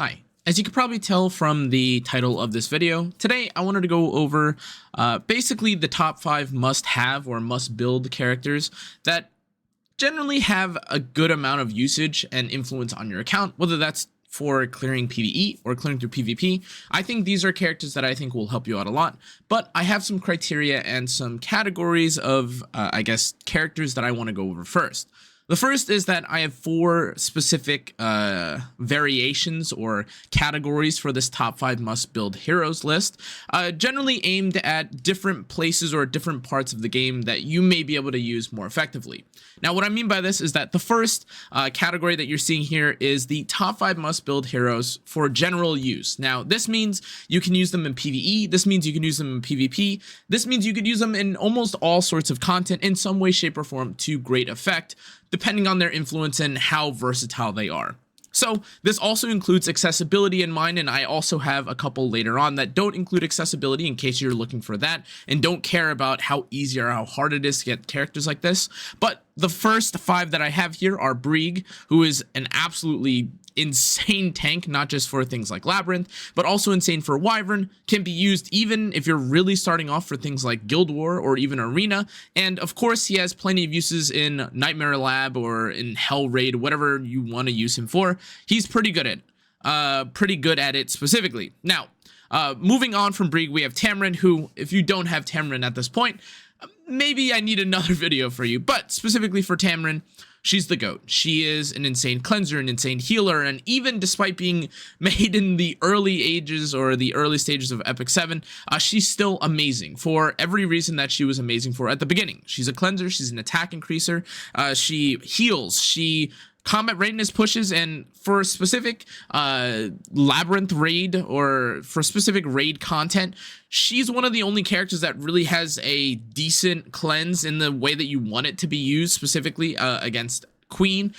Hi. As you can probably tell from the title of this video, today I wanted to go over basically the top 5 must-have or must-build characters that generally have a good amount of usage and influence on your account, whether that's for clearing PvE or clearing through PvP. I think these are characters that I think will help you out a lot, but I have some criteria and some categories of, I guess, characters that I want to go over first. The first is that I have 4 specific variations or categories for this top 5 must build heroes list, generally aimed at different places or different parts of the game that you may be able to use more effectively. Now, what I mean by this is that the first category that you're seeing here is the top 5 must build heroes for general use. Now, this means you can use them in PvE, this means you can use them in PvP, this means you could use them in almost all sorts of content in some way, shape, or form to great effect, depending on their influence and how versatile they are. So this also includes accessibility in mind, and I also have a couple later on that don't include accessibility in case you're looking for that and don't care about how easy or how hard it is to get characters like this. But the first 5 that I have here are Brieg, who is an absolutely insane tank, not just for things like Labyrinth, but also insane for Wyvern, can be used even if you're really starting off for things like Guild War or even Arena, and of course he has plenty of uses in Nightmare Lab or in Hell Raid, whatever you want to use him for. He's pretty good at it specifically. Now, moving on from Brieg, we have Tamarin, who, if you don't have Tamarin at this point, maybe I need another video for you, but specifically for Tamarin, she's the GOAT. She is an insane cleanser, an insane healer, and even despite being made in the early ages or the early stages of epicseven, she's still amazing for every reason that she was amazing for at the beginning. She's a cleanser, she's an attack increaser, she heals, she combat readiness pushes, and for specific Labyrinth raid or for specific raid content, she's one of the only characters that really has a decent cleanse in the way that you want it to be used, specifically against Queen.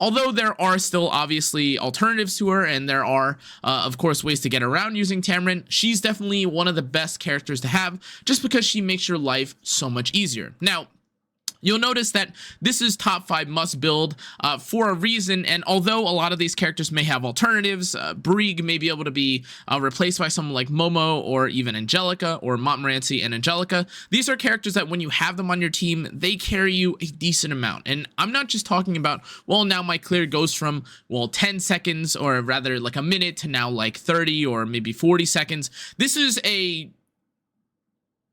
Although there are still obviously alternatives to her, and there are, of course, ways to get around using Tamarin, she's definitely one of the best characters to have just because she makes your life so much easier. Now, you'll notice that this is top 5 must build for a reason, and although a lot of these characters may have alternatives, Brieg may be able to be replaced by someone like Momo or even Angelica or Montmorency and Angelica. These are characters that when you have them on your team, they carry you a decent amount. And I'm not just talking about, well, now my clear goes from, well, 10 seconds or rather like a minute to now like 30 or maybe 40 seconds. This is a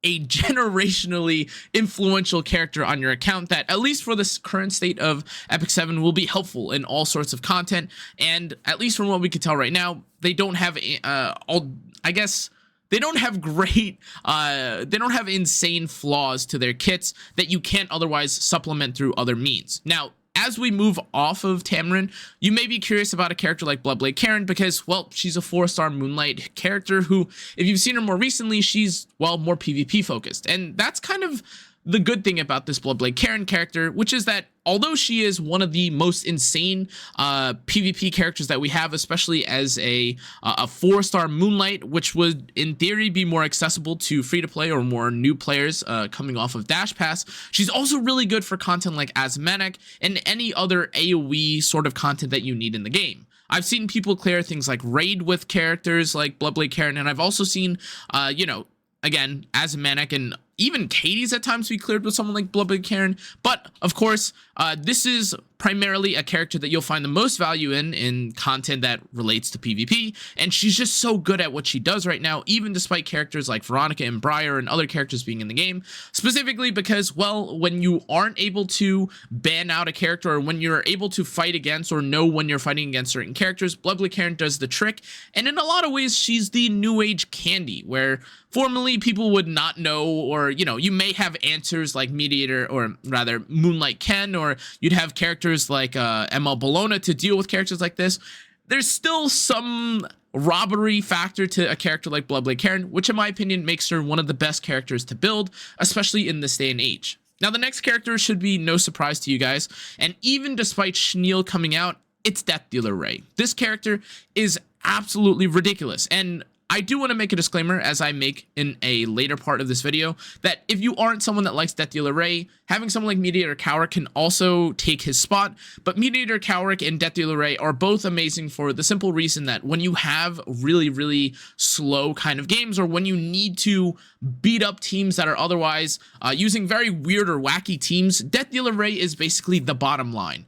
generationally influential character on your account that, at least for this current state of epicseven, will be helpful in all sorts of content. And at least from what we can tell right now, they don't have they don't have great, they don't have insane flaws to their kits that you can't otherwise supplement through other means. Now, as we move off of Tamarin, you may be curious about a character like Bloodblade Karin because, well, she's a 4-star Moonlight character who, if you've seen her more recently, she's, well, more PvP focused. And that's kind of the good thing about this Bloodblade Karin character, which is that although she is one of the most insane PvP characters that we have, especially as a 4-star Moonlight, which would in theory be more accessible to free-to-play or more new players coming off of Dash Pass, she's also really good for content like Asmanic and any other AoE sort of content that you need in the game. I've seen people clear things like Raid with characters like Bloodblade Karin, and I've also seen, you know, again, Asmanic and even Katie's at times be cleared with someone like Bloodblade Karin. But, of course, this is primarily a character that you'll find the most value in content that relates to PvP, and she's just so good at what she does right now, even despite characters like Veronica and Briar and other characters being in the game, specifically because, well, when you aren't able to ban out a character or when you're able to fight against or know when you're fighting against certain characters, Bloodblade Karin does the trick, and in a lot of ways, she's the new age Candy, where formerly people would not know, or, you know, you may have answers like Mediator, or rather Moonlight Ken, or you'd have characters like ML Bologna to deal with characters like this. There's still some robbery factor to a character like Bloodblade Karin, which in my opinion makes her one of the best characters to build, especially in this day and age. Now, the next character should be no surprise to you guys, and even despite Schneel coming out, it's Death Dealer Ray. This character is absolutely ridiculous, and I do want to make a disclaimer, as I make in a later part of this video, that if you aren't someone that likes Death Dealer Ray, having someone like Mediator Cowric can also take his spot. But Mediator Cowric and Death Dealer Ray are both amazing for the simple reason that when you have really slow kind of games, or when you need to beat up teams that are otherwise using very weird or wacky teams, Death Dealer Ray is basically the bottom line.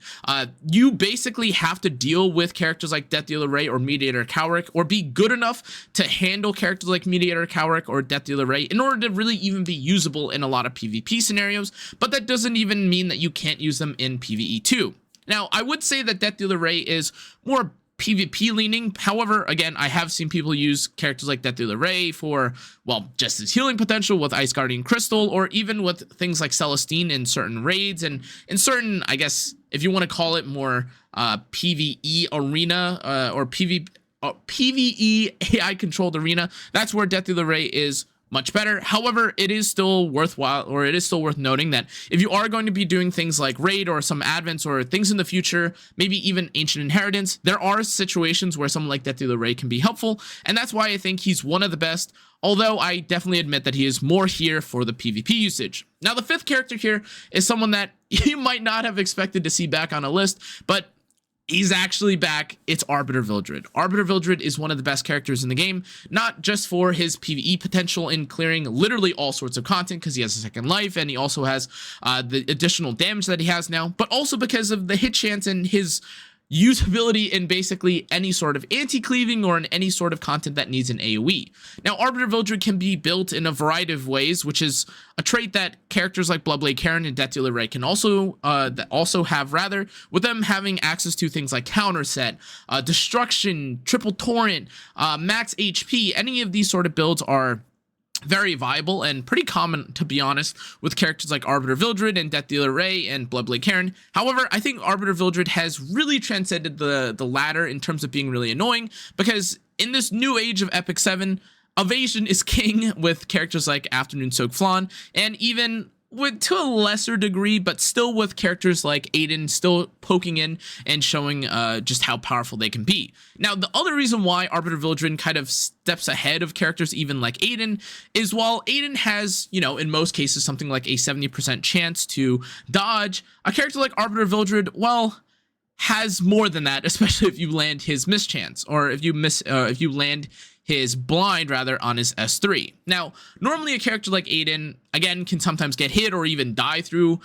You basically have to deal with characters like Death Dealer Ray or Mediator Cowric, or be good enough to handle characters like Mediator Cowric or Death Dealer Ray in order to really even be usable in a lot of PvP scenarios, but that doesn't even mean that you can't use them in PvE too. Now, I would say that Death Dealer Ray is more PvP leaning. However, again, I have seen people use characters like Death Dealer Ray for, well, just his healing potential with Ice Guardian Crystal, or even with things like Celestine in certain raids, and in certain, I guess, if you want to call it more PvE arena or PvE AI controlled arena, that's where Death Dealer Ray is much better. However, it is still worthwhile, or it is still worth noting that if you are going to be doing things like raid or some advents or things in the future, maybe even Ancient Inheritance, there are situations where someone like Death Dealer Ray can be helpful, and that's why I think he's one of the best, although I definitely admit that he is more here for the PvP usage. Now, the fifth character here is someone that you might not have expected to see back on a list, but he's actually back. It's Arbiter Vildred. Arbiter Vildred is one of the best characters in the game, not just for his PvE potential in clearing literally all sorts of content, because he has a second life, and he also has the additional damage that he has now, but also because of the hit chance and his usability in basically any sort of anti-cleaving or in any sort of content that needs an AoE. Now, Arbiter Vildred can be built in a variety of ways, which is a trait that characters like Bloodblade Karen and Death Dealer Ray can also have, with them having access to things like counter set, destruction, triple torrent, max HP. Any of these sort of builds are very viable and pretty common, to be honest, with characters like Arbiter Vildred and Death Dealer Ray and Bloodblade Karen. However, I think Arbiter Vildred has really transcended the latter in terms of being really annoying, because in this new age of epicseven, evasion is king with characters like Afternoon Soak Flan, and even to a lesser degree, but still with characters like Aiden still poking in and showing just how powerful they can be. Now, the other reason why Arbiter Vildred kind of steps ahead of characters even like Aiden is, while Aiden has, you know, in most cases something like a 70% chance to dodge, a character like Arbiter Vildred, well, has more than that, especially if you land his mischance, or if you land his blind rather on his S3. Now, normally a character like Aiden, again, can sometimes get hit or even die through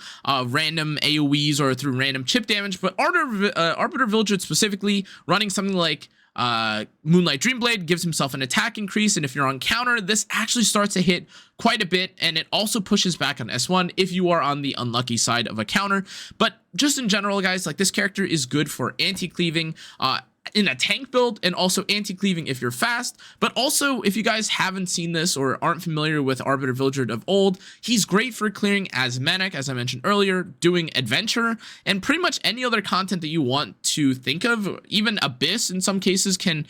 random AoEs or through random chip damage, but Arbiter Vildred specifically, running something like Moonlight Dreamblade, gives himself an attack increase, and if you're on counter, this actually starts to hit quite a bit, and it also pushes back on S1 if you are on the unlucky side of a counter. But just in general, guys, like, this character is good for anti-cleaving, in a tank build, and also anti-cleaving if you're fast. But also, if you guys haven't seen this or aren't familiar with Arbiter Vildred of old, he's great for clearing Asmanic, as I mentioned earlier, doing adventure, and pretty much any other content that you want to think of. Even Abyss in some cases can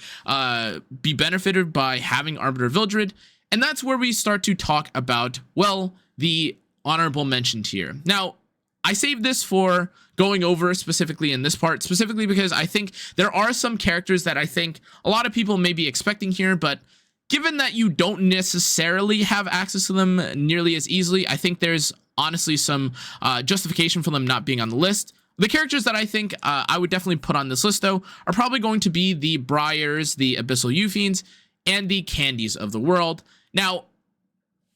be benefited by having Arbiter Vildred. And that's where we start to talk about, well, the honorable mention tier. Now, I saved this for going over specifically in this part, specifically because I think there are some characters that I think a lot of people may be expecting here, but given that you don't necessarily have access to them nearly as easily, I think there's honestly some justification for them not being on the list. The characters that I think I would definitely put on this list, though, are probably going to be the Briars, the Abyssal Eufiends, and the Candies of the world. Now,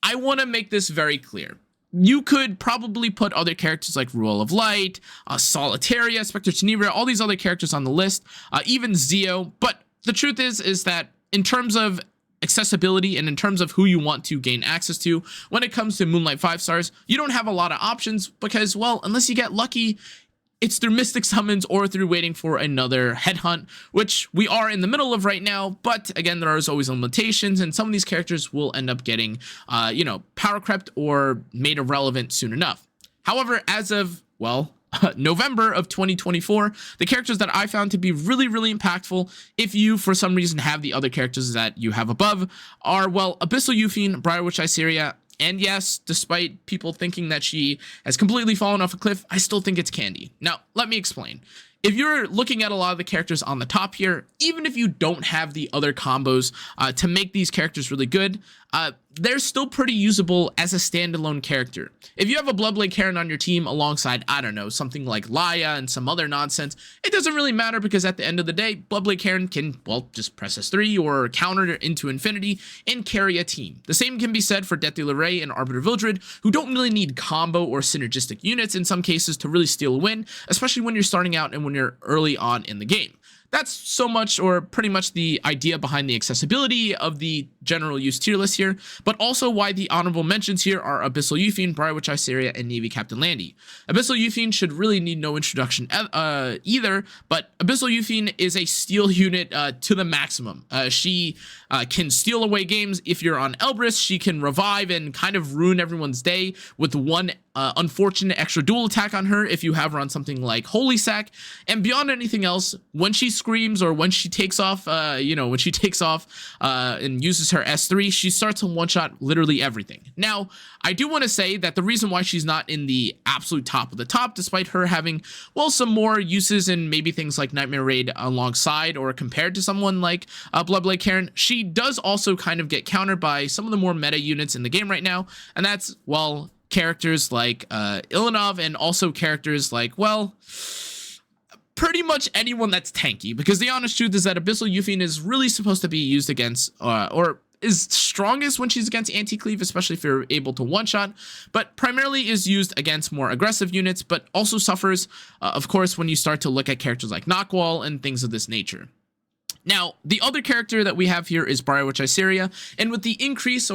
I want to make this very clear. You could probably put other characters like Rule of Light, Solitaria, Spectre Tenebria, all these other characters on the list, even Zeo. But the truth is that in terms of accessibility and in terms of who you want to gain access to, when it comes to Moonlight 5 stars, you don't have a lot of options because, well, unless you get lucky, it's through Mystic Summons or through waiting for another headhunt, which we are in the middle of right now. But again, there is always limitations, and some of these characters will end up getting, power crept or made irrelevant soon enough. However, as of, well, November of 2024, the characters that I found to be really, really impactful, if you for some reason have the other characters that you have above, are, well, Abyssal Eufiend, Briarwitch Iceria, and yes, despite people thinking that she has completely fallen off a cliff, I still think it's Candy. Now, let me explain. if you're looking at a lot of the characters on the top here, even if you don't have the other combos to make these characters really good, they're still pretty usable as a standalone character. If you have a Bloodblade Karen on your team alongside, I don't know, something like Laia and some other nonsense, it doesn't really matter because at the end of the day, Bloodblade Karen can, well, just press S3 or counter into infinity and carry a team. The same can be said for Death Dealer Ray and Arbiter Vildred, who don't really need combo or synergistic units in some cases to really steal a win, especially when you're starting out and when you're early on in the game. That's so much, or pretty much, the idea behind the accessibility of the general use tier list here, but also why the honorable mentions here are Abyssal Youthfiend, Briar Witch Iceria, and Navy Captain Landy. Abyssal Youthfiend should really need no introduction either, but Abyssal Youthfiend is a steal unit to the maximum. She can steal away games if you're on Elbrus. She can revive and kind of ruin everyone's day with one unfortunate extra dual attack on her if you have her on something like Holy Sack. And beyond anything else, when she screams or when she takes off, when she takes off and uses her S3, she starts to one-shot literally everything. Now, I do want to say that the reason why she's not in the absolute top of the top, despite her having, well, some more uses in maybe things like Nightmare Raid alongside or compared to someone like Bloodblade Karen, she does also kind of get countered by some of the more meta units in the game right now, and that's, well, characters like Ilanov, and also characters like, well, pretty much anyone that's tanky, because the honest truth is that Abyssal Youthfiend is really supposed to be used against, or is strongest when she's against anti-cleave, especially if you're able to one-shot, but primarily is used against more aggressive units, but also suffers, of course, when you start to look at characters like Knockwall and things of this nature. Now, the other character that we have here is Briar Witch Iceria, and with the increased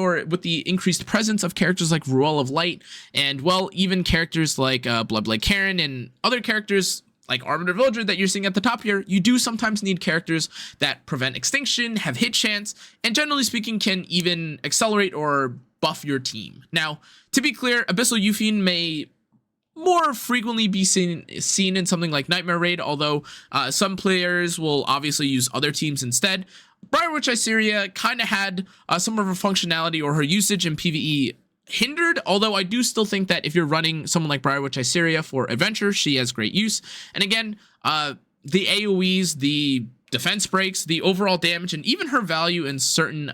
presence of characters like Ruel of Light, and, well, even characters like Bloodblade Karen and other characters like Arbiter Vildred that you're seeing at the top here, you do sometimes need characters that prevent extinction, have hit chance, and generally speaking can even accelerate or buff your team. Now, to be clear, Abyssal Youthfiend may more frequently be seen in something like Nightmare Raid, although some players will obviously use other teams instead. Briar Witch Iceria kind of had some of her functionality or her usage in PvE hindered, although I do still think that if you're running someone like Briar Witch Iceria for Adventure, she has great use. And again, the AoEs, the defense breaks, the overall damage, and even her value in certain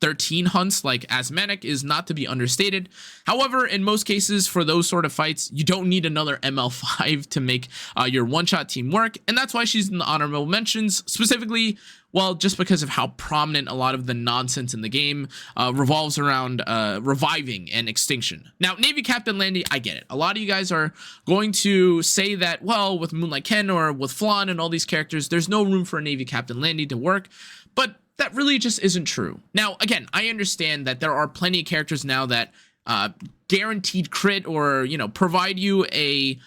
13 hunts like Asmanic is not to be understated. However, in most cases for those sort of fights, you don't need another ML5 to make your one-shot team work, and that's why she's in the honorable mentions, specifically, well, just because of how prominent a lot of the nonsense in the game revolves around reviving and extinction. Now, Navy Captain Landy, I get it. A lot of you guys are going to say that, well, with Moonlight Ken or with Flan and all these characters, there's no room for a Navy Captain Landy to work, but that really just isn't true. Now, again, I understand that there are plenty of characters now that guaranteed crit or, provide you a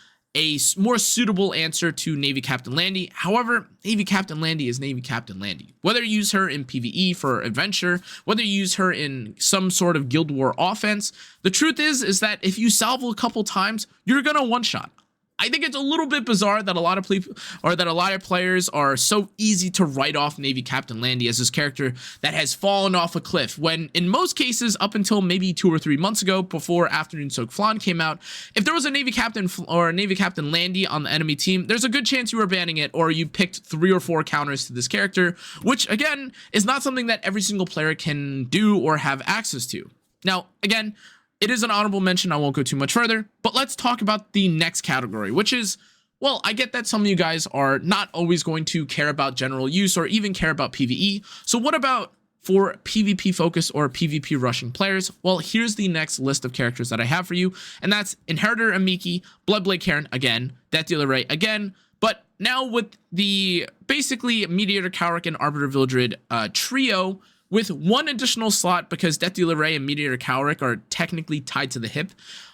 more suitable answer to Navy Captain Landy. However, Navy Captain Landy is Navy Captain Landy. Whether you use her in PvE for Adventure, whether you use her in some sort of Guild War offense, the truth is that if you salvo a couple times, you're gonna one-shot. I think it's a little bit bizarre that a lot of people, or that a lot of players are so easy to write off Navy Captain Landy as this character that has fallen off a cliff, when in most cases, up until maybe 2 or 3 months ago, before Afternoon Soak Flan came out, if there was a Navy Captain or a Navy Captain Landy on the enemy team, there's a good chance you were banning it, or you picked 3 or 4 counters to this character, which again is not something that every single player can do or have access to. Now, again, it is an honorable mention, I won't go too much further, but let's talk about the next category, which is, well, I get that some of you guys are not always going to care about general use or even care about PvE, so what about for PvP focus or PvP rushing players? Well, here's the next list of characters that I have for you, and that's Inheritor Amiki, Bloodblade Karen again, Death Dealer Ray again, but now with the basically Mediator Cowrick and Arbiter Vildred trio, with one additional slot because Death Dealer Ray and Mediator Cowrick are technically tied to the hip.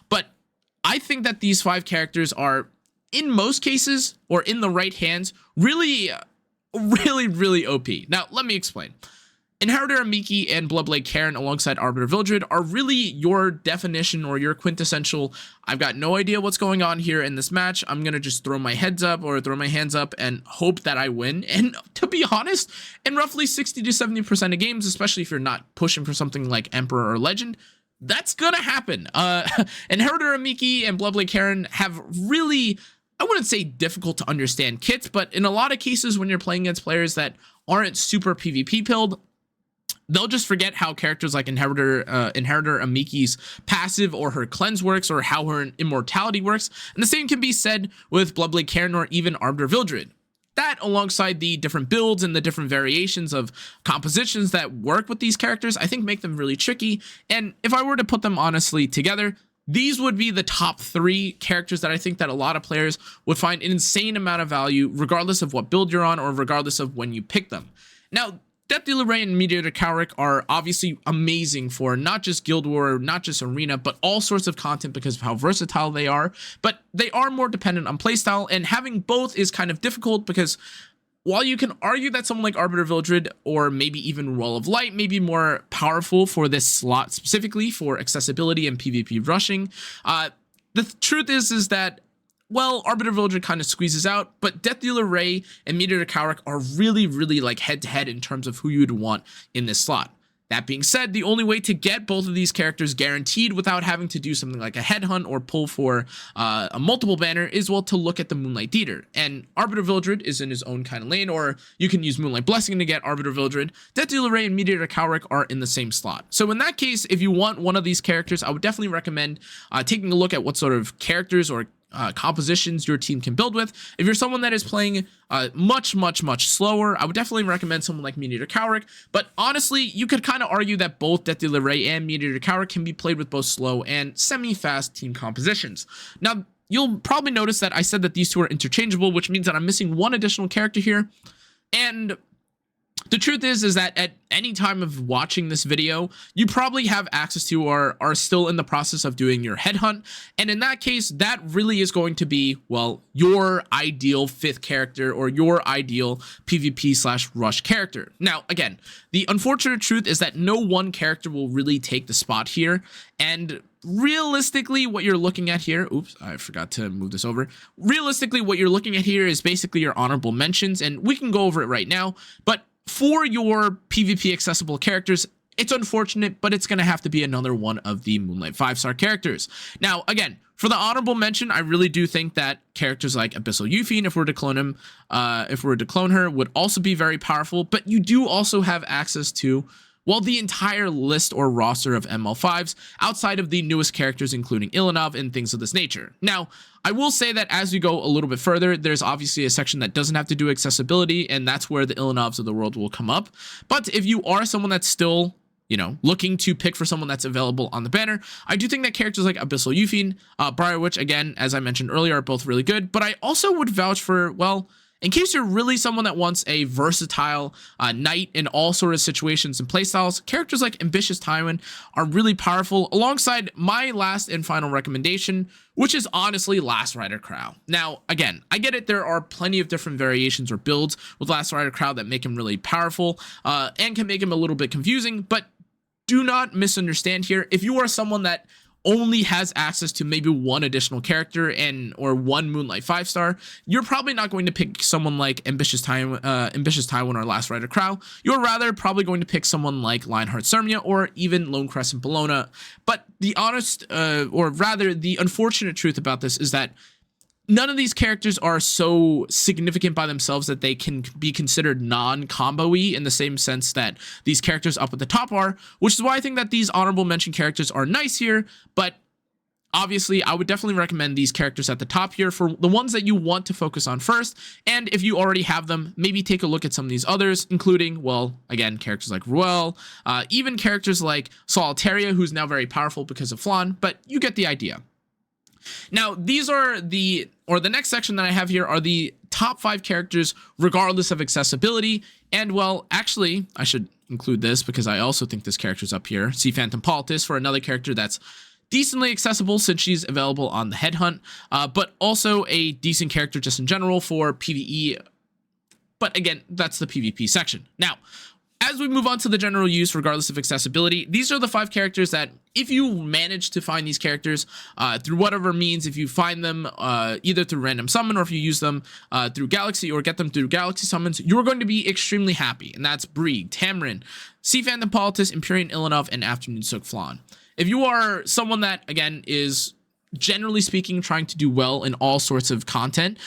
But I think that these 5 characters are, in most cases, or in the right hands, really OP. Now, let me explain. Inheritor Amiki and Bloodblade Karen alongside Arbiter Vildred are really your definition or your quintessential, I've got no idea what's going on here in this match, I'm gonna just throw my hands up and hope that I win. And to be honest, in roughly 60 to 70% of games, especially if you're not pushing for something like Emperor or Legend, that's gonna happen. Inheritor Amiki and Bloodblade Karen have really I wouldn't say difficult to understand kits, but in a lot of cases when you're playing against players that aren't super PvP pilled, they'll just forget how characters like Inheritor Amiki's passive or her cleanse works, or how her immortality works. And the same can be said with Bloodblade Karen or even Arbiter Vildred. That, alongside the different builds and the different variations of compositions that work with these characters, I think make them really tricky. And if I were to put them honestly together, these would be the top 3 characters that I think that a lot of players would find an insane amount of value, regardless of what build you're on or regardless of when you pick them. Now, Death Dealer Ray and Mediator Cowrick are obviously amazing for not just Guild War, not just Arena, but all sorts of content because of how versatile they are. But they are more dependent on playstyle, and having both is kind of difficult because while you can argue that someone like Arbiter Vildred or maybe even Wall of Light may be more powerful for this slot specifically for accessibility and PvP rushing, the truth is that, well, Arbiter Vildred kind of squeezes out, but Death Dealer Ray and Mediator Cowrick are really, really like head-to-head in terms of who you'd want in this slot. That being said, the only way to get both of these characters guaranteed without having to do something like a headhunt or pull for a multiple banner is, well, to look at the Moonlight Deeder. And Arbiter Vildred is in his own kind of lane, or you can use Moonlight Blessing to get Arbiter Vildred. Death Dealer Ray and Mediator Cowrick are in the same slot. So in that case, if you want one of these characters, I would definitely recommend taking a look at what sort of characters or compositions your team can build with. If you're someone that is playing much slower, I would definitely recommend someone like Mediator Cowrick. But honestly, you could kind of argue that both Death Dealer Ray and Mediator Cowrick can be played with both slow and semi-fast team compositions. Now, you'll probably notice that I said that these two are interchangeable, which means that I'm missing one additional character here. And the truth is that at any time of watching this video, you probably have access to or are still in the process of doing your headhunt. And in that case, that really is going to be, well, your ideal 5th character or your ideal PvP/rush character. Now, again, the unfortunate truth is that no one character will really take the spot here. And realistically, what you're looking at here, oops, I forgot to move this over. Realistically, what you're looking at here is basically your honorable mentions, and we can go over it right now. But for your PvP accessible characters, it's unfortunate, but it's going to have to be another one of the Moonlight 5-star characters. Now, again, for the honorable mention, I really do think that characters like Abyssal Euphine, if we're to clone him, if we're to clone her, would also be very powerful. But you do also have access to, well, the entire list or roster of ML5s outside of the newest characters, including Ilanov and things of this nature. Now, I will say that as we go a little bit further, there's obviously a section that doesn't have to do accessibility, and that's where the Ilanovs of the world will come up. But if you are someone that's still, you know, looking to pick for someone that's available on the banner, I do think that characters like Abyssal Euphine, Briar Witch, again, as I mentioned earlier, are both really good. But I also would vouch for, well, in case you're really someone that wants a versatile knight in all sort of situations and playstyles, characters like Ambitious Tywin are really powerful, alongside my last and final recommendation, which is honestly Last Rider Crow. Now, again, I get it, there are plenty of different variations or builds with Last Rider Crow that make him really powerful and can make him a little bit confusing, but do not misunderstand here. If you are someone that only has access to maybe one additional character or one Moonlight 5-star, you're probably not going to pick someone like Ambitious Tywin or Last Rider Crow. You're rather probably going to pick someone like Lionheart Sermia or even Lone Crescent Bellona. But the honest, or rather the unfortunate truth about this is that none of these characters are so significant by themselves that they can be considered non-combo-y in the same sense that these characters up at the top are, which is why I think that these honorable mention characters are nice here, but obviously I would definitely recommend these characters at the top here for the ones that you want to focus on first, and if you already have them, maybe take a look at some of these others, including, well, again, characters like Ruel, even characters like Solitaria, who's now very powerful because of Flan, but you get the idea. Now, these are the next section that I have here are the top 5 characters regardless of accessibility. And, well, actually, I should include this because I also think this character's up here. Sea Phantom Politis for another character that's decently accessible since she's available on the Headhunt, but also a decent character just in general for PvE. But again, that's the PvP section. Now, as we move on to the general use, regardless of accessibility, these are the 5 characters that if you manage to find these characters through whatever means, if you find them either through random summon or if you use them through Galaxy or get them through Galaxy summons, you're going to be extremely happy. And that's Brieg, Tamarin, Sea Phantom Politis, Empyrean Ilanov, and Afternoon Sook Flan. If you are someone that, again, is generally speaking, trying to do well in all sorts of content.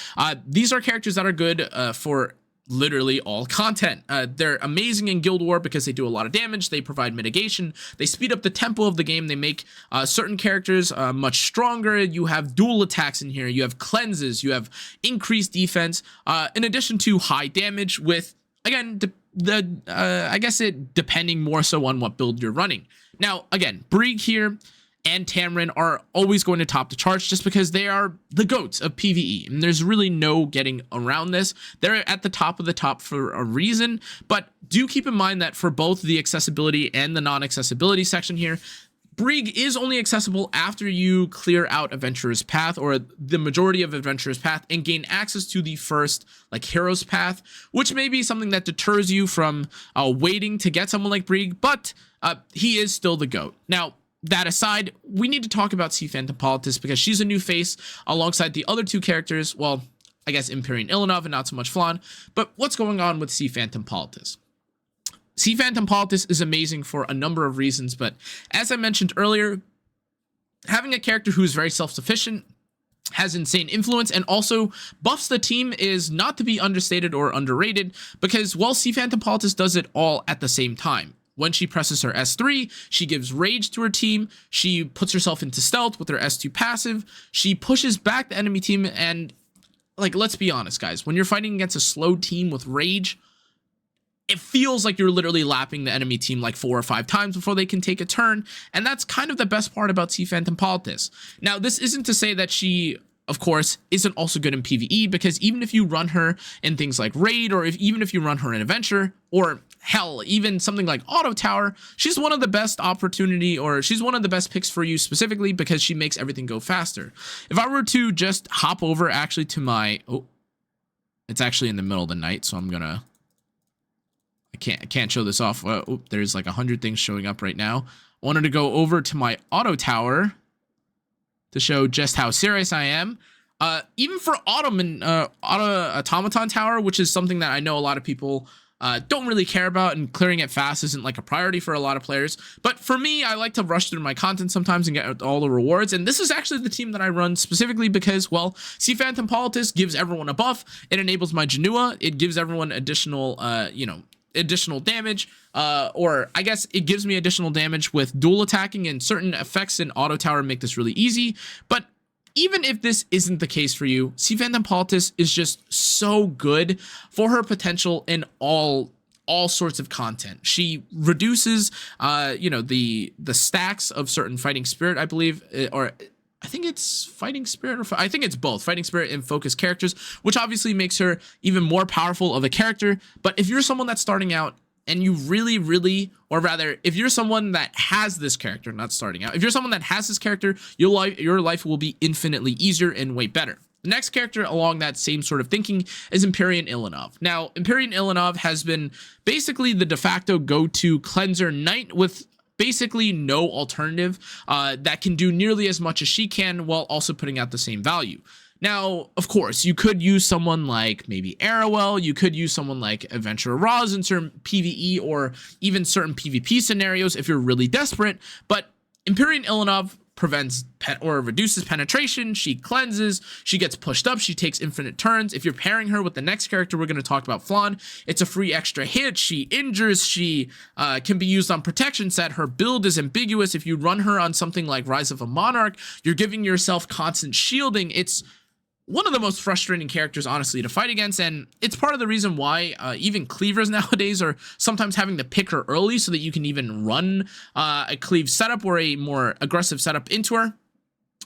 These are characters that are good for literally all content. They're amazing in Guild War because they do a lot of damage, they provide mitigation, they speed up the tempo of the game, they make certain characters much stronger. You have dual attacks in here, you have cleanses, you have increased defense, in addition to high damage with, again, I guess it depending more so on what build you're running. Now, again, Brig here and Tamarin are always going to top the charts just because they are the GOATs of PvE, and there's really no getting around this. They're at the top of the top for a reason, but do keep in mind that for both the accessibility and the non-accessibility section here, Brig is only accessible after you clear out Adventurer's Path, or the majority of Adventurer's Path, and gain access to the first, like, Hero's Path, which may be something that deters you from waiting to get someone like Brig, but he is still the GOAT. Now, that aside, we need to talk about Sea Phantom Politis because she's a new face alongside the other two characters. Well, I guess Empyrean Ilanov and not so much Flan. But what's going on with Sea Phantom Politis? Sea Phantom Politis is amazing for a number of reasons, but as I mentioned earlier, having a character who's very self-sufficient, has insane influence, and also buffs the team is not to be understated or underrated because, well, Sea Phantom Politis does it all at the same time. When she presses her S3, she gives rage to her team, she puts herself into stealth with her S2 passive, she pushes back the enemy team, and, like, let's be honest, guys, when you're fighting against a slow team with rage, it feels like you're literally lapping the enemy team like 4 or 5 times before they can take a turn, and that's kind of the best part about Sea Phantom Politis. Now, this isn't to say that she, of course, isn't also good in PvE, because even if you run her in things like Raid, or even if you run her in Adventure, or hell, even something like Auto Tower, she's one of the best she's one of the best picks for you specifically because she makes everything go faster. If I were to just hop over actually to my, it's actually in the middle of the night, so I can't show this off. There's like 100 things showing up right now. I wanted to go over to my Auto Tower to show just how serious I am. Even for Auto Automaton Tower, which is something that I know a lot of people don't really care about, and clearing it fast isn't like a priority for a lot of players. But for me, I like to rush through my content sometimes and get all the rewards. And this is actually the team that I run specifically because, well, Sea Phantom Politis gives everyone a buff. It enables my Janua. It gives everyone additional, additional damage, or I guess it gives me additional damage with dual attacking, and certain effects in Auto Tower make this really easy. But even if this isn't the case for you, Sea Phantom Politis is just so good for her potential in all sorts of content. She reduces, the stacks of certain fighting spirit, I believe, or I think it's fighting spirit, or I think it's both fighting spirit and focus characters, which obviously makes her even more powerful of a character. But if you're someone that's starting out and you really, or rather, if you're someone that has this character, not starting out, if you're someone that has this character, your life will be infinitely easier and way better. The next character along that same sort of thinking is Empyrean Ilanov. Now, Empyrean Ilanov has been basically the de facto go-to cleanser knight with basically no alternative that can do nearly as much as she can while also putting out the same value. Now, of course, you could use someone like maybe Arrowell, you could use someone like Adventurer Roz in certain PvE or even certain PvP scenarios if you're really desperate, but Empyrean Ilanov prevents or reduces penetration, she cleanses, she gets pushed up, she takes infinite turns. If you're pairing her with the next character we're going to talk about, Flan, it's a free extra hit, she injures, she can be used on protection set, her build is ambiguous. If you run her on something like Rise of a Monarch, you're giving yourself constant shielding. It's one of the most frustrating characters, honestly, to fight against, and it's part of the reason why even cleavers nowadays are sometimes having to pick her early so that you can even run a cleave setup or a more aggressive setup into her.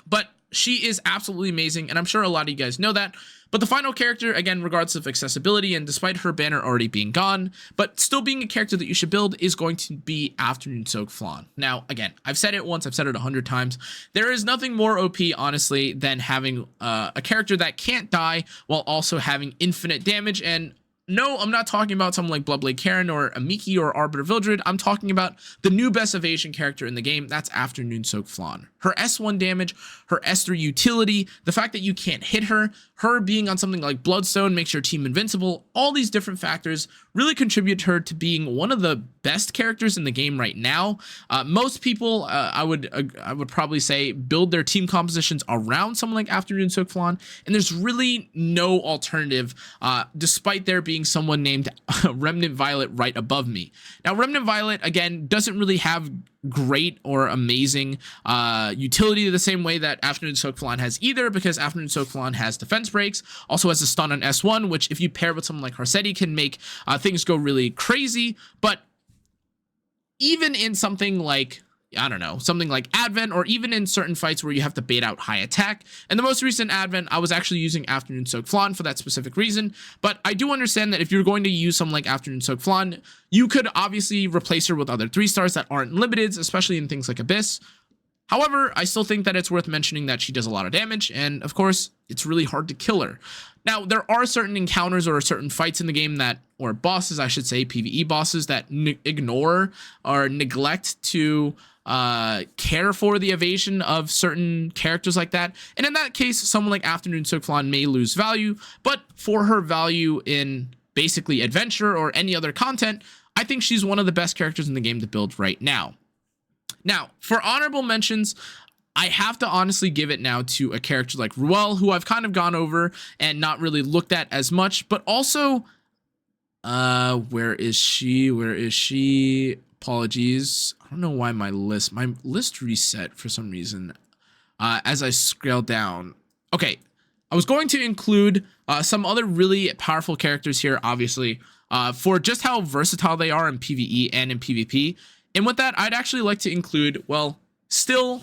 But she is absolutely amazing, and I'm sure a lot of you guys know that. But the final character, again, regardless of accessibility, and despite her banner already being gone, but still being a character that you should build, is going to be Afternoon Soak Flan. Now, again, I've said it once, I've said it 100 times. There is nothing more OP, honestly, than having a character that can't die while also having infinite damage. And no, I'm not talking about someone like Bloodblade Karen or Amiki or Arbiter Vildred. I'm talking about the new best evasion character in the game. That's Afternoon Soak Flan. Her S1 damage, her S3 utility, the fact that you can't hit her being on something like Bloodstone makes your team invincible. All these different factors really contribute her to being one of the best characters in the game right now. Most people, I would probably say, build their team compositions around someone like Afternoon Soak Flan, and there's really no alternative, despite there being someone named Remnant Violet right above me. Now, Remnant Violet, again, doesn't really have great or amazing utility the same way that Afternoon Soak Flan has either, because Afternoon Soak Flan has defense breaks, also has a stun on S1, which if you pair with someone like Harsetti can make things go really crazy. But even in something like, I don't know, something like Advent, or even in certain fights where you have to bait out high attack. In the most recent Advent, I was actually using Afternoon Soak Flan for that specific reason, but I do understand that if you're going to use something like Afternoon Soak Flan, you could obviously replace her with other 3-stars that aren't limited, especially in things like Abyss. However, I still think that it's worth mentioning that she does a lot of damage, and of course, it's really hard to kill her. Now, there are certain encounters or certain fights in the game that, or bosses, I should say, PvE bosses, that ignore or neglect to care for the evasion of certain characters like that. And in that case, someone like Afternoon Soak Flan may lose value, but for her value in basically adventure or any other content, I think she's one of the best characters in the game to build right now. Now, for honorable mentions, I have to honestly give it now to a character like Ruel, who I've kind of gone over and not really looked at as much, but also, where is she? Apologies. I don't know why my list reset for some reason, as I scroll down. Okay. I was going to include, some other really powerful characters here, obviously, for just how versatile they are in PvE and in PvP. And with that, I'd actually like to include, well, still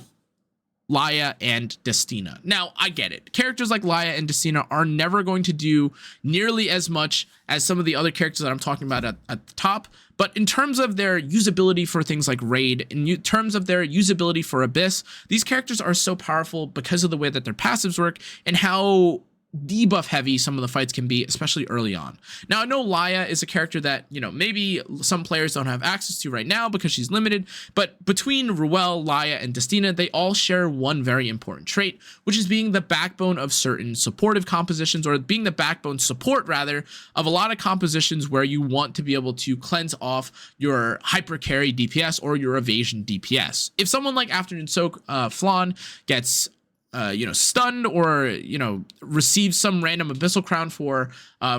Laia and Destina. Now, I get it. Characters like Laia and Destina are never going to do nearly as much as some of the other characters that I'm talking about at the top. But in terms of their usability for things like Raid, in terms of their usability for Abyss, these characters are so powerful because of the way that their passives work and how debuff heavy some of the fights can be, especially early on. Now, I know Laia is a character that, you know, maybe some players don't have access to right now because she's limited, but between Ruel, Laia, and Destina, they all share one very important trait, which is being the backbone of certain supportive compositions, or being the backbone support, rather, of a lot of compositions where you want to be able to cleanse off your hyper carry DPS or your evasion DPS. If someone like Afternoon Soak Flan gets stunned, or, receives some random Abyssal Crown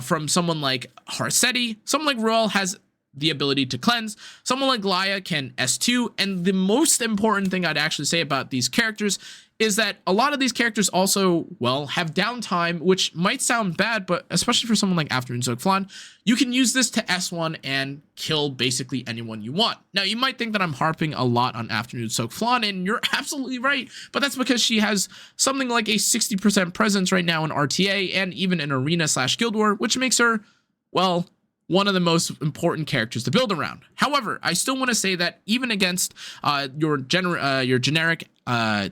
from someone like Harsetti, someone like Ruel has the ability to cleanse, someone like Laia can S2, and the most important thing I'd actually say about these characters is that a lot of these characters also, well, have downtime, which might sound bad, but especially for someone like Afternoon Soak Flan, you can use this to S1 and kill basically anyone you want. Now, you might think that I'm harping a lot on Afternoon Soak Flan, and you're absolutely right, but that's because she has something like a 60% presence right now in RTA and even in Arena/Guild War, which makes her, well, one of the most important characters to build around. However, I still want to say that even against your generic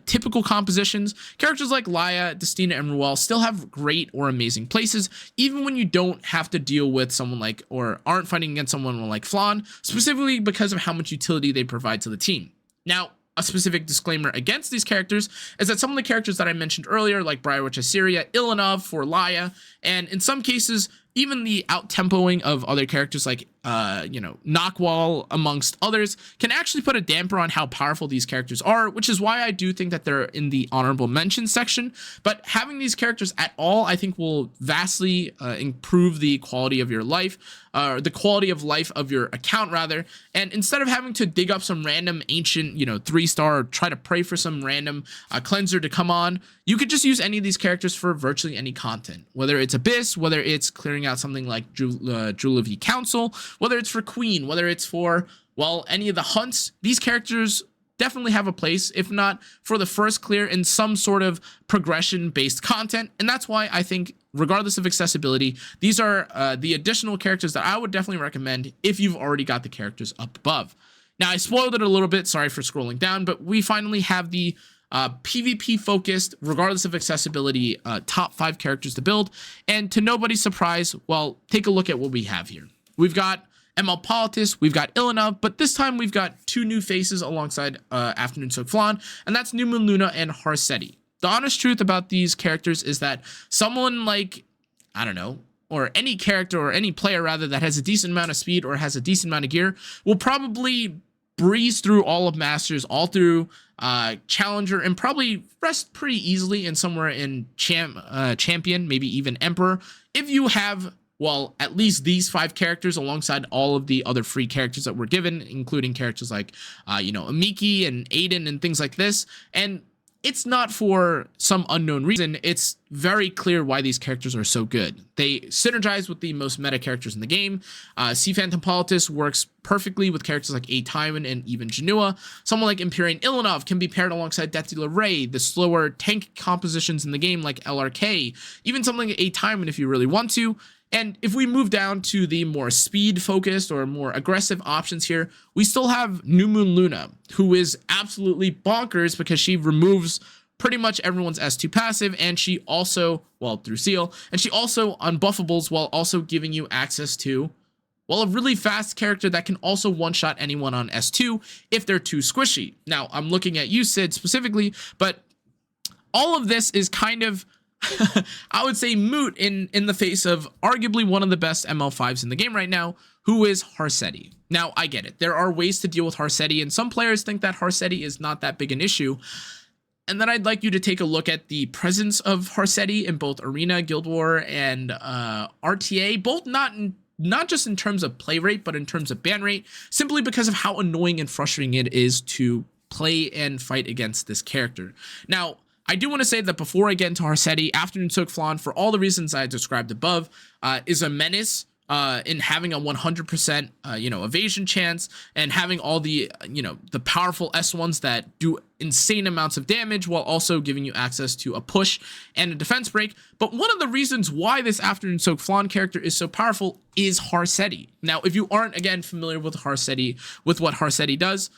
typical compositions, characters like Laia, Destina, and Ruel still have great or amazing places, even when you don't have to deal with someone like, or aren't fighting against someone like Flan, specifically because of how much utility they provide to the team. Now, a specific disclaimer against these characters is that some of the characters that I mentioned earlier, like Briarwitch Assyria, Ilanov for Laia, and in some cases, even the out-tempoing of other characters like, Knockwall, amongst others, can actually put a damper on how powerful these characters are, which is why I do think that they're in the honorable mention section. But having these characters at all, I think, will vastly improve the quality of your life, the quality of life of your account, rather. And instead of having to dig up some random ancient, 3-star, or try to pray for some random cleanser to come on, you could just use any of these characters for virtually any content, whether it's Abyss, whether it's clearing out something like Jewel of the Council, whether it's for Queen, whether it's for, well, any of the hunts. These characters definitely have a place, if not for the first clear, in some sort of progression-based content. And that's why I think, regardless of accessibility, these are the additional characters that I would definitely recommend if you've already got the characters up above. Now, I spoiled it a little bit, sorry for scrolling down, but we finally have the PvP focused, regardless of accessibility, top 5 characters to build. And to nobody's surprise, well, take a look at what we have here. We've got ML Politis, we've got Ilanov, but this time we've got 2 new faces alongside Afternoon Soak Flan, and that's New Moon Luna and Harsetti. The honest truth about these characters is that someone like, I don't know, or any character or any player rather that has a decent amount of speed or has a decent amount of gear will probably breeze through all of Masters, all through Challenger, and probably rest pretty easily in somewhere in Champion, maybe even Emperor, if you have, well, at least these 5 characters alongside all of the other free characters that were given, including characters like, Amiki and Aiden and things like this. And it's not for some unknown reason. It's very clear why these characters are so good. They synergize with the most meta characters in the game. C. Phantom Politis works perfectly with characters like A. Tywin and even Janua. Someone like Empyrean Ilanov can be paired alongside Death Dealer Ray, the slower tank compositions in the game like LRK, even something like A. Tywin if you really want to. And if we move down to the more speed-focused or more aggressive options here, we still have New Moon Luna, who is absolutely bonkers because she removes pretty much everyone's S2 passive, and she also, well, through Seal, and she also unbuffables while also giving you access to, well, a really fast character that can also one-shot anyone on S2 if they're too squishy. Now, I'm looking at you, Sid, specifically, but all of this is kind of I would say moot in the face of arguably one of the best ML5s in the game right now, who is Harsetti. Now, I get it. There are ways to deal with Harsetti, and some players think that Harsetti is not that big an issue. And then I'd like you to take a look at the presence of Harsetti in both Arena, Guild War, and RTA, both not just in terms of play rate, but in terms of ban rate, simply because of how annoying and frustrating it is to play and fight against this character. Now, I do want to say that before I get into Harsetti, Afternoon Soak Flan, for all the reasons I described above, is a menace in having a 100% evasion chance and having all the the powerful S1s that do insane amounts of damage while also giving you access to a push and a defense break. But one of the reasons why this Afternoon Soak Flan character is so powerful is Harsetti. Now, if you aren't again familiar with Harsetti, with what Harsetti does,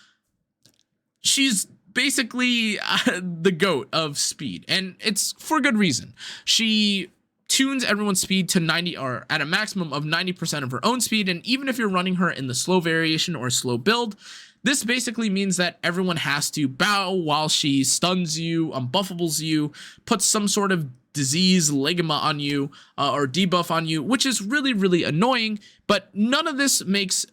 she's basically the GOAT of speed, and it's for good reason. She tunes everyone's speed to 90 or at a maximum of 90% of her own speed, and even if you're running her in the slow variation or slow build, this basically means that everyone has to bow while she stuns you, unbuffables you, puts some sort of disease ligma on you or debuff on you, which is really, really annoying. But none of this makes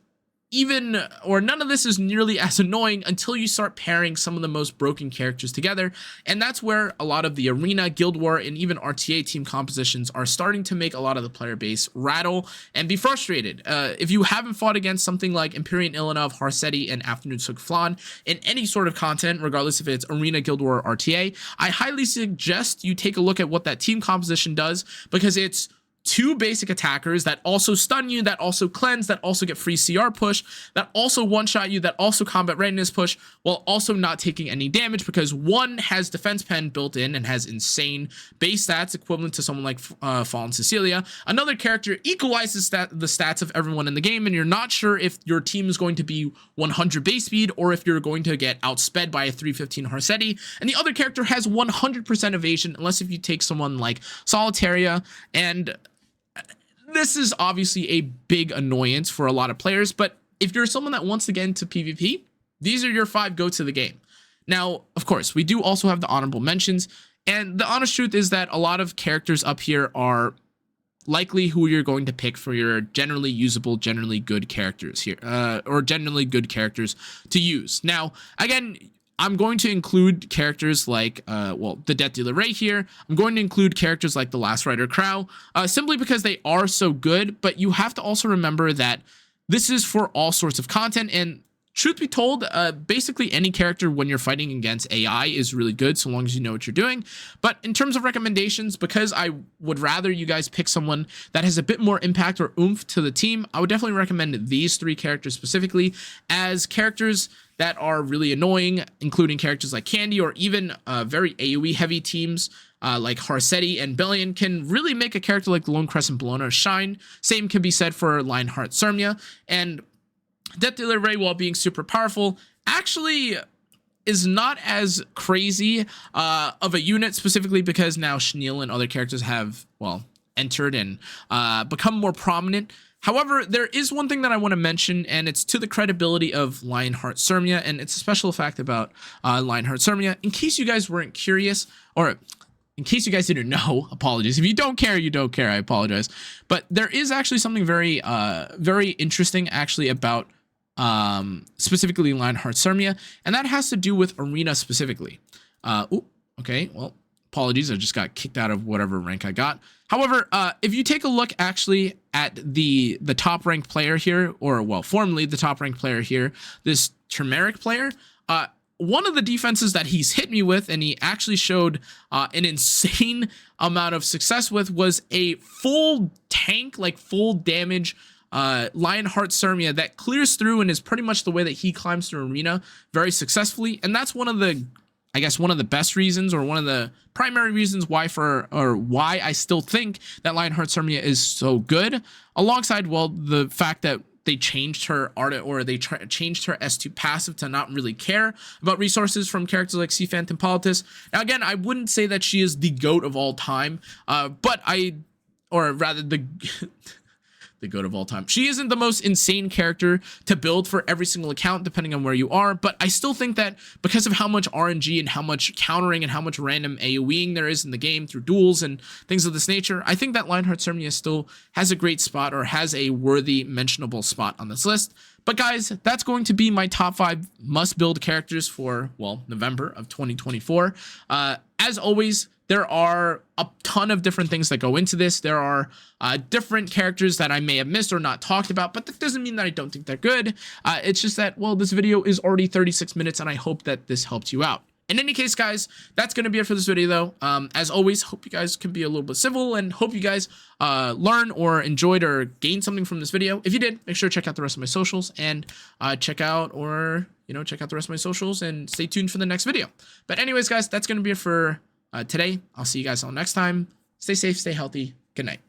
none of this is nearly as annoying until you start pairing some of the most broken characters together, and that's where a lot of the Arena, Guild War, and even RTA team compositions are starting to make a lot of the player base rattle and be frustrated. If you haven't fought against something like Empyrean Ilanov, Harsetti, and Afternoon Soak Flan in any sort of content, regardless if it's Arena, Guild War, or RTA, I highly suggest you take a look at what that team composition does, because it's 2 basic attackers that also stun you, that also cleanse, that also get free CR push, that also one-shot you, that also combat readiness push, while also not taking any damage, because one has defense pen built in and has insane base stats equivalent to someone like Fallen Cecilia. Another character equalizes the stats of everyone in the game, and you're not sure if your team is going to be 100 base speed or if you're going to get outsped by a 315 Harsetti. And the other character has 100% evasion, unless if you take someone like Solitaria, and this is obviously a big annoyance for a lot of players, but if you're someone that wants to get into PvP, these are your 5 goats of the game. Now, of course, we do also have the honorable mentions, and the honest truth is that a lot of characters up here are likely who you're going to pick for your generally usable, generally good characters here, or generally good characters to use. Now, again, I'm going to include characters like, the Death Dealer Ray here. I'm going to include characters like the Last Rider Crow, simply because they are so good, but you have to also remember that this is for all sorts of content, and truth be told, basically any character when you're fighting against AI is really good, so long as you know what you're doing. But in terms of recommendations, because I would rather you guys pick someone that has a bit more impact or oomph to the team, I would definitely recommend these 3 characters specifically as characters that are really annoying, including characters like Candy, or even very AoE heavy teams like Harsetti and Bellion can really make a character like the Lone Crescent Bellona shine. Same can be said for Lionheart Sermia. And Death Dealer Ray, while being super powerful, actually is not as crazy of a unit, specifically because now Schneel and other characters have, well, entered and become more prominent. However, there is one thing that I want to mention, and it's to the credibility of Lionheart Sermia, and it's a special fact about Lionheart Sermia. In case you guys weren't curious, or in case you guys didn't know, apologies. If you don't care, you don't care. I apologize. But there is actually something very, very interesting actually about specifically Lionheart Cermia, and that has to do with arena specifically. Okay, well, apologies, I just got kicked out of whatever rank I got. However, if you take a look actually at the top ranked player here, or well, formerly the top ranked player here, this Turmeric player, one of the defenses that he's hit me with, and he actually showed an insane amount of success with, was a full tank, like full damage Lionheart Cermia that clears through and is pretty much the way that he climbs through arena very successfully. And that's one of the, I guess, one of the best reasons, or one of the primary reasons why I still think that Lionheart Cermia is so good, alongside, well, the fact that they changed her art, or they changed her S2 passive to not really care about resources from characters like Sea Phantom Politis. Now, again, I wouldn't say that she is the GOAT of all time, but or rather the the GOAT of all time. She isn't the most insane character to build for every single account, depending on where you are, but I still think that because of how much RNG and how much countering and how much random AoEing there is in the game through duels and things of this nature, I think that Lionheart Cermia still has a great spot, or has a worthy mentionable spot on this list. But guys, that's going to be my top 5 must-build characters for, well, November of 2024. As always, there are a ton of different things that go into this. There are different characters that I may have missed or not talked about, but that doesn't mean that I don't think they're good. It's just that, well, this video is already 36 minutes, and I hope that this helped you out. In any case, guys, that's going to be it for this video, though. As always, hope you guys can be a little bit civil, and hope you guys learn or enjoyed or gained something from this video. If you did, make sure to check out the rest of my socials, and check out the rest of my socials, and stay tuned for the next video. But anyways, guys, that's going to be it for today. I'll see you guys all next time. Stay safe, stay healthy. Good night.